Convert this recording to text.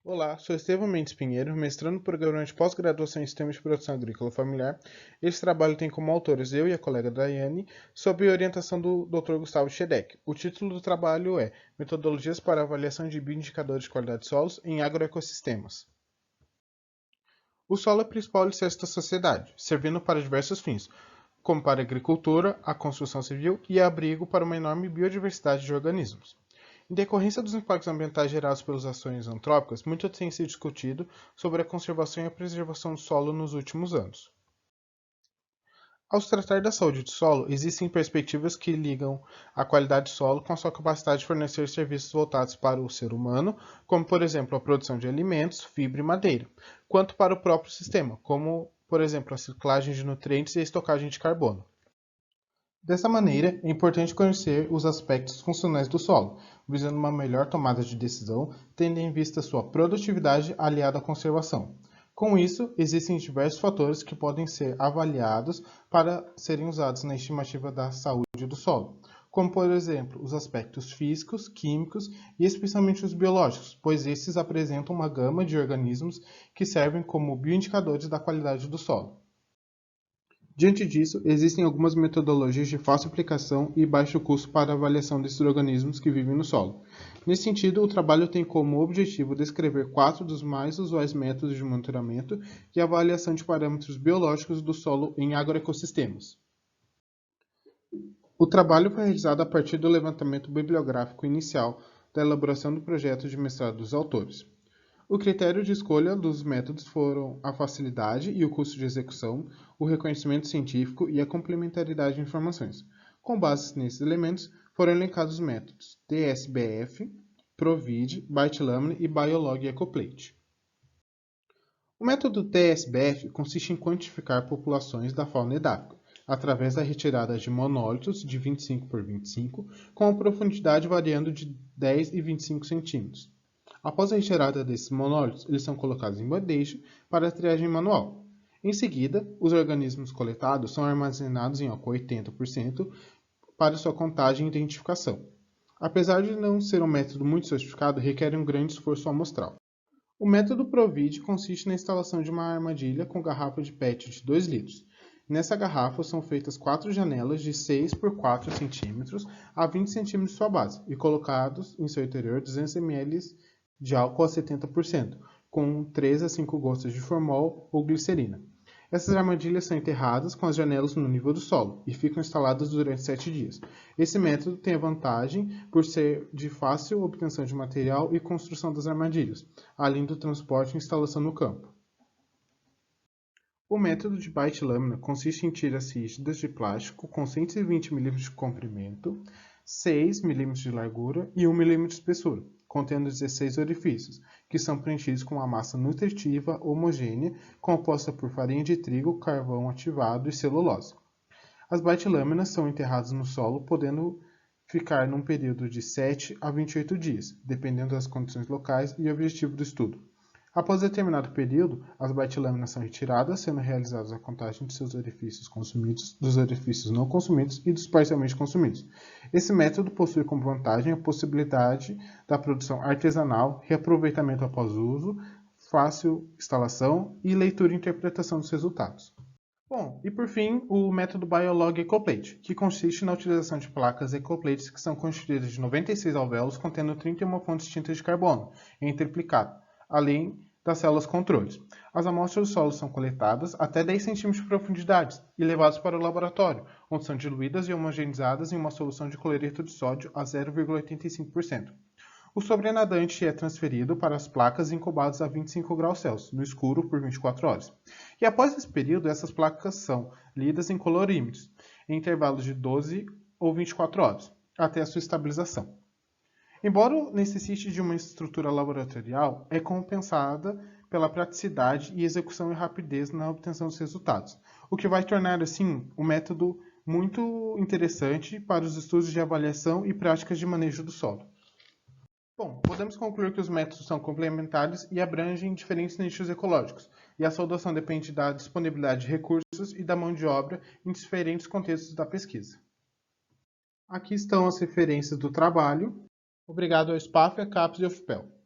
Olá, sou Estevão Mendes Pinheiro, mestrando no programa de pós-graduação em Sistemas de Produção Agrícola Familiar. Esse trabalho tem como autores eu e a colega Daiane, sob orientação do Dr. Gustavo Schedek. O título do trabalho é Metodologias para Avaliação de Bioindicadores de Qualidade de Solos em Agroecossistemas. O solo é o principal alicerce da sociedade, servindo para diversos fins, como para a agricultura, a construção civil e abrigo para uma enorme biodiversidade de organismos. Em decorrência dos impactos ambientais gerados pelas ações antrópicas, muito tem sido discutido sobre a conservação e a preservação do solo nos últimos anos. Ao se tratar da saúde do solo, existem perspectivas que ligam a qualidade do solo com a sua capacidade de fornecer serviços voltados para o ser humano, como, por exemplo, a produção de alimentos, fibra e madeira, quanto para o próprio sistema, como, por exemplo, a ciclagem de nutrientes e a estocagem de carbono. Dessa maneira, é importante conhecer os aspectos funcionais do solo, visando uma melhor tomada de decisão, tendo em vista sua produtividade aliada à conservação. Com isso, existem diversos fatores que podem ser avaliados para serem usados na estimativa da saúde do solo, como, por exemplo, os aspectos físicos, químicos e especialmente os biológicos, pois esses apresentam uma gama de organismos que servem como bioindicadores da qualidade do solo. Diante disso, existem algumas metodologias de fácil aplicação e baixo custo para a avaliação desses organismos que vivem no solo. Nesse sentido, o trabalho tem como objetivo descrever 4 dos mais usuais métodos de monitoramento e avaliação de parâmetros biológicos do solo em agroecossistemas. O trabalho foi realizado a partir do levantamento bibliográfico inicial da elaboração do projeto de mestrado dos autores. O critério de escolha dos métodos foram a facilidade e o custo de execução, o reconhecimento científico e a complementaridade de informações. Com base nesses elementos, foram elencados os métodos DSBF, PROVID, ByteLamina e Biolog Ecoplate. O método DSBF consiste em quantificar populações da fauna edáfica, através da retirada de monólitos de 25 por 25, com a profundidade variando de 10 e 25 centímetros. Após a retirada desses monólitos, eles são colocados em bandeja para a triagem manual. Em seguida, os organismos coletados são armazenados em álcool 80% para sua contagem e identificação. Apesar de não ser um método muito sofisticado, requer um grande esforço amostral. O método PROVID consiste na instalação de uma armadilha com garrafa de PET de 2 litros. Nessa garrafa são feitas 4 janelas de 6 por 4 cm a 20 cm de sua base e colocados em seu interior 200 ml de álcool a 70%, com 3 a 5 gotas de formol ou glicerina. Essas armadilhas são enterradas com as janelas no nível do solo e ficam instaladas durante 7 dias. Esse método tem a vantagem por ser de fácil obtenção de material e construção das armadilhas, além do transporte e instalação no campo. O método de ByteLamina consiste em tiras rígidas de plástico com 120 mm de comprimento, 6 mm de largura e 1 mm de espessura, contendo 16 orifícios, que são preenchidos com uma massa nutritiva homogênea composta por farinha de trigo, carvão ativado e celulose. As ByteLaminas são enterradas no solo, podendo ficar num período de 7 a 28 dias, dependendo das condições locais e objetivo do estudo. Após determinado período, as ByteLaminas são retiradas, sendo realizada a contagem de seus orifícios consumidos, dos orifícios não consumidos e dos parcialmente consumidos. Esse método possui como vantagem a possibilidade da produção artesanal, reaproveitamento após uso, fácil instalação e leitura e interpretação dos resultados. Bom, e por fim, o método Biolog Ecoplate, que consiste na utilização de placas ecoplates que são constituídas de 96 alvéolos contendo 31 fontes distintas de carbono, em triplicado, além das células controles. As amostras do solo são coletadas até 10 cm de profundidade e levadas para o laboratório, onde são diluídas e homogeneizadas em uma solução de cloreto de sódio a 0,85%. O sobrenadante é transferido para as placas incubadas a 25 graus Celsius, no escuro, por 24 horas. E após esse período, essas placas são lidas em colorímetros, em intervalos de 12 ou 24 horas, até a sua estabilização. Embora necessite de uma estrutura laboratorial, é compensada pela praticidade e execução e rapidez na obtenção dos resultados, o que vai tornar, assim, um método muito interessante para os estudos de avaliação e práticas de manejo do solo. Bom, podemos concluir que os métodos são complementares e abrangem diferentes nichos ecológicos, e a sua adoção depende da disponibilidade de recursos e da mão de obra em diferentes contextos da pesquisa. Aqui estão as referências do trabalho. Obrigado ao SPAF, a CAPES e ao FPEL.